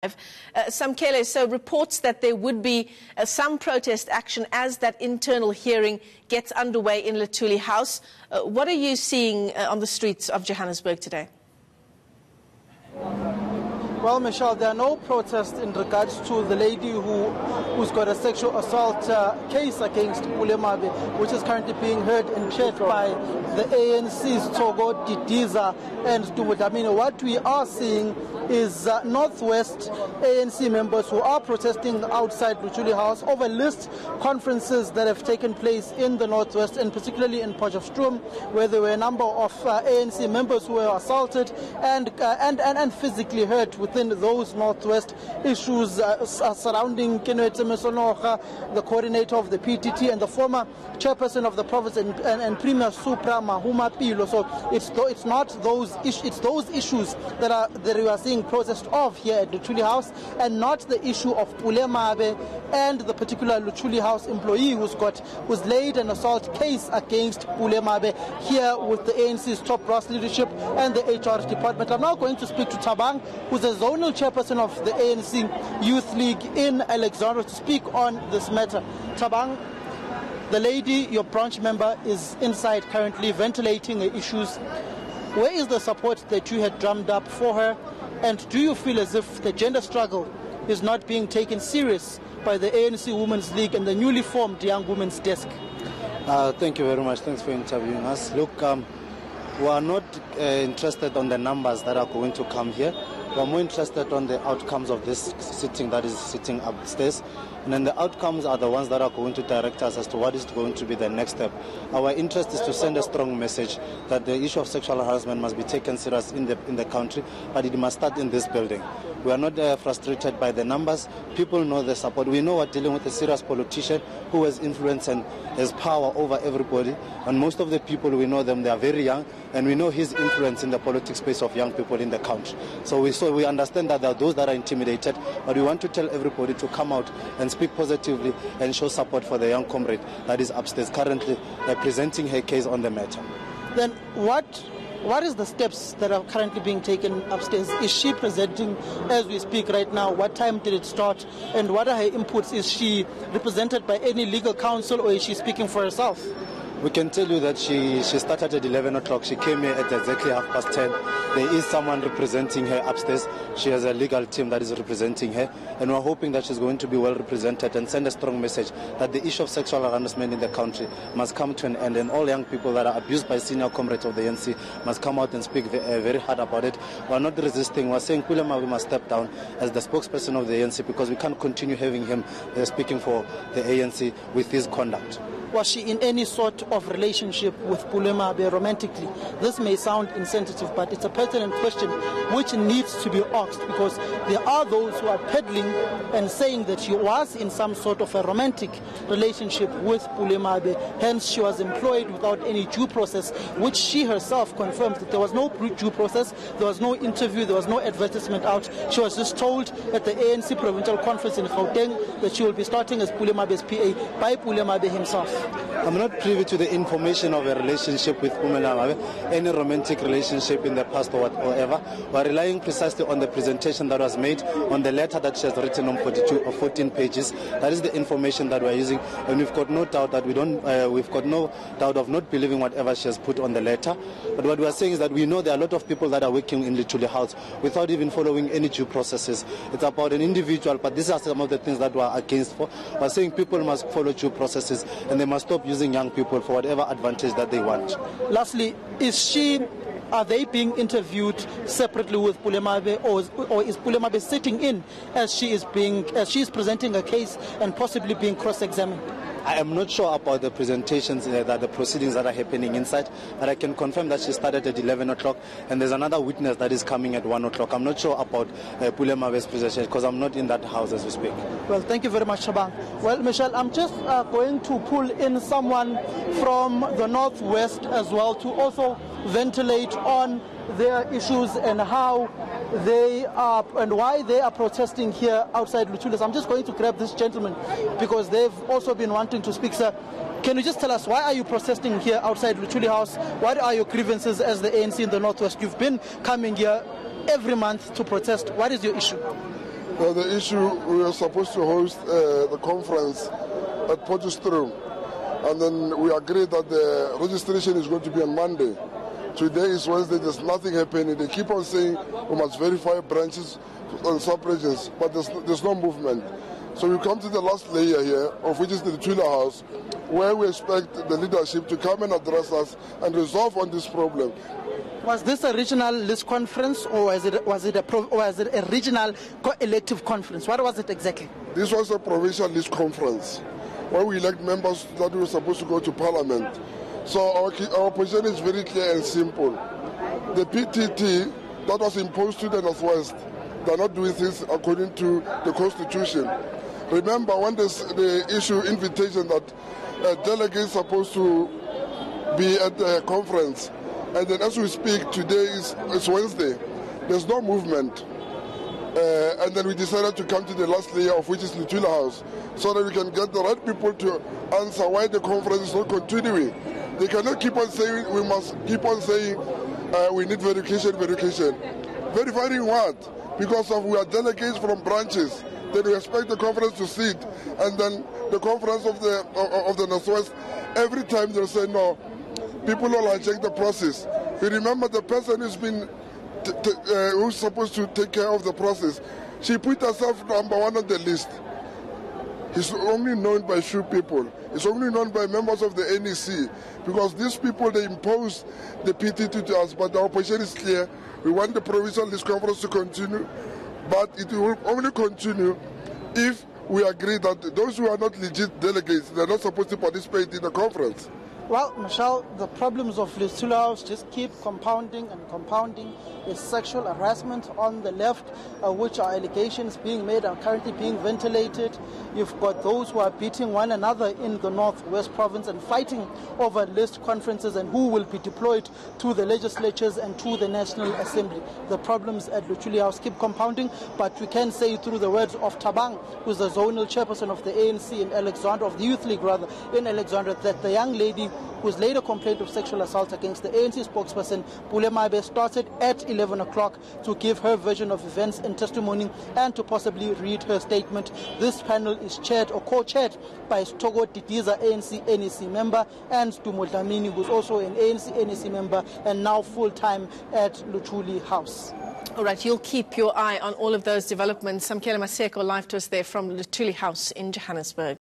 Samkele, so reports that there would be some protest action as that internal hearing gets underway in Luthuli House. What are you seeing on the streets of Johannesburg today? Well, Michelle, there are no protests in regards to the lady who's got a sexual assault case against Pule Mabe, which is currently being heard and chaired by the ANC's Togo, Didiza and Tumudamino. What we are seeing is Northwest ANC members who are protesting outside Luthuli House over list conferences that have taken place in the Northwest, and particularly in Potchefstroom, where there were a number of ANC members who were assaulted and physically hurt within those Northwest issues surrounding Kenwete Mesonoga, the coordinator of the PTT and the former chairperson of the province and Premier Supra Mahuma Pilo. So it's not those issues, it's those issues that we are seeing protest of here at Luthuli House, and not the issue of Pule Mabe and the particular Luthuli House employee who's laid an assault case against Pule Mabe here with the ANC's top brass leadership and the HR department. I'm now going to speak to Tabang, who's the zonal chairperson of the ANC Youth League in Alexandra, to speak on this matter. Tabang, the lady, your branch member, is inside currently ventilating her issues. Where is the support that you had drummed up for her? And do you feel as if the gender struggle is not being taken serious by the ANC Women's League and the newly formed Young Women's Desk? Thank you very much. Thanks for interviewing us. Look, we are not interested on the numbers that are going to come here. We are more interested on the outcomes of this sitting that is sitting upstairs. And then the outcomes are the ones that are going to direct us as to what is going to be the next step. Our interest is to send a strong message that the issue of sexual harassment must be taken serious in the country, but it must start in this building. We are not frustrated by the numbers. People know the support. We know we're dealing with a serious politician who has influence and has power over everybody. And most of the people, we know them, they are very young, and we know his influence in the politics space of young people in the country. So we understand that there are those that are intimidated, but we want to tell everybody to come out and speak positively and show support for the young comrade that is upstairs currently presenting her case on the matter. Then what is the steps that are currently being taken upstairs? Is she presenting as we speak right now? What time did it start? And what are her inputs? Is she represented by any legal counsel, or is she speaking for herself? We can tell you that she started at 11 o'clock. She came here at exactly 10:30. There is someone representing her upstairs. She has a legal team that is representing her. And we're hoping that she's going to be well represented and send a strong message that the issue of sexual harassment in the country must come to an end. And all young people that are abused by senior comrades of the ANC must come out and speak very hard about it. We're not resisting. We're saying Pule Mabe must step down as the spokesperson of the ANC, because we can't continue having him speaking for the ANC with his conduct. Was she in any sort of relationship with Pule Mabe romantically? This may sound insensitive, but it's a pertinent question which needs to be asked, because there are those who are peddling and saying that she was in some sort of a romantic relationship with Pule Mabe. Hence, she was employed without any due process, which she herself confirms that there was no due process, there was no interview, there was no advertisement out. She was just told at the ANC Provincial Conference in Gauteng that she will be starting as Pule Mabe's PA by Pule Mabe himself. I'm not privy to the information of a relationship with Pule Mabe, any romantic relationship in the past or whatever. We're relying precisely on the presentation that was made, on the letter that she has written on 42 or 14 pages. That is the information that we're using, and we've got no doubt that we've got no doubt of not believing whatever she has put on the letter. But what we're saying is that we know there are a lot of people that are working in Luthuli House without even following any due processes. It's about an individual, but these are some of the things that we're against for. We're saying people must follow due processes, and they must stop using young people for whatever advantage that they want. Lastly, are they being interviewed separately with Pule Mabe, or is Pule Mabe sitting in as she is presenting a case and possibly being cross-examined? I am not sure about the presentations, the proceedings that are happening inside, but I can confirm that she started at 11 o'clock, and there's another witness that is coming at 1 o'clock. I'm not sure about Pule Mabe's presentation, because I'm not in that house as we speak. Well, thank you very much, Shabang. Well, Michelle, I'm just going to pull in someone from the Northwest as well to also ventilate on their issues and how they are and why they are protesting here outside Luthuli. I'm just going to grab this gentleman because they've also been wanting to speak. Sir, can you just tell us, why are you protesting here outside Luthuli House? What are your grievances as the ANC in the Northwest? You've been coming here every month to protest. What is your issue? The issue, we were supposed to host the conference at Potchefstroom, and then we agreed that the registration is going to be on Monday. Today is Wednesday, there's nothing happening. They keep on saying we must verify branches and sub-regions, but there's no movement. So we come to the last layer here, of which is the Luthuli House, where we expect the leadership to come and address us and resolve on this problem. Was this a regional list conference, or was it a regional elective conference? What was it exactly? This was a provincial list conference where we elect members that were supposed to go to Parliament. So our position is very clear and simple. The PTT that was imposed to the Northwest, they're not doing things according to the Constitution. Remember, when they issue invitation that delegates supposed to be at the conference, and then as we speak, today is Wednesday, there's no movement. And then we decided to come to the last layer, of which is Luthuli House, so that we can get the right people to answer why the conference is not continuing. They cannot keep on saying, we must keep on saying, we need verification. Verifying what? Because we are delegates from branches. Then we expect the conference to sit, and then the conference of the Northwest, every time they'll say no, people will hijack the process. We remember the person who's been who's supposed to take care of the process. She put herself number one on the list. It's only known by few people. It's only known by members of the NEC, because these people, they impose the PTT to us, but our position is clear. We want the provincial list conference to continue, but it will only continue if we agree that those who are not legit delegates, they're not supposed to participate in the conference. Well, Michelle, the problems of Luthuli House just keep compounding and compounding. There's sexual harassment on the left, which are allegations being made and currently being ventilated. You've got those who are beating one another in the Northwest province and fighting over list conferences and who will be deployed to the legislatures and to the National Assembly. The problems at Luthuli House keep compounding, but we can say through the words of Tabang, who's the zonal chairperson of the ANC in Alexandra, of the Youth League rather, in Alexandra, that the young lady whose later complaint of sexual assault against the ANC spokesperson Pule Mabe started at 11 o'clock to give her version of events and testimony and to possibly read her statement. This panel is chaired or co-chaired by Stogo Didiza, ANC NEC member, and Dumo Dlamini, who's also an ANC NEC member and now full-time at Luthuli House. All right, you'll keep your eye on all of those developments. Samkela Maseko live to us there from Luthuli House in Johannesburg.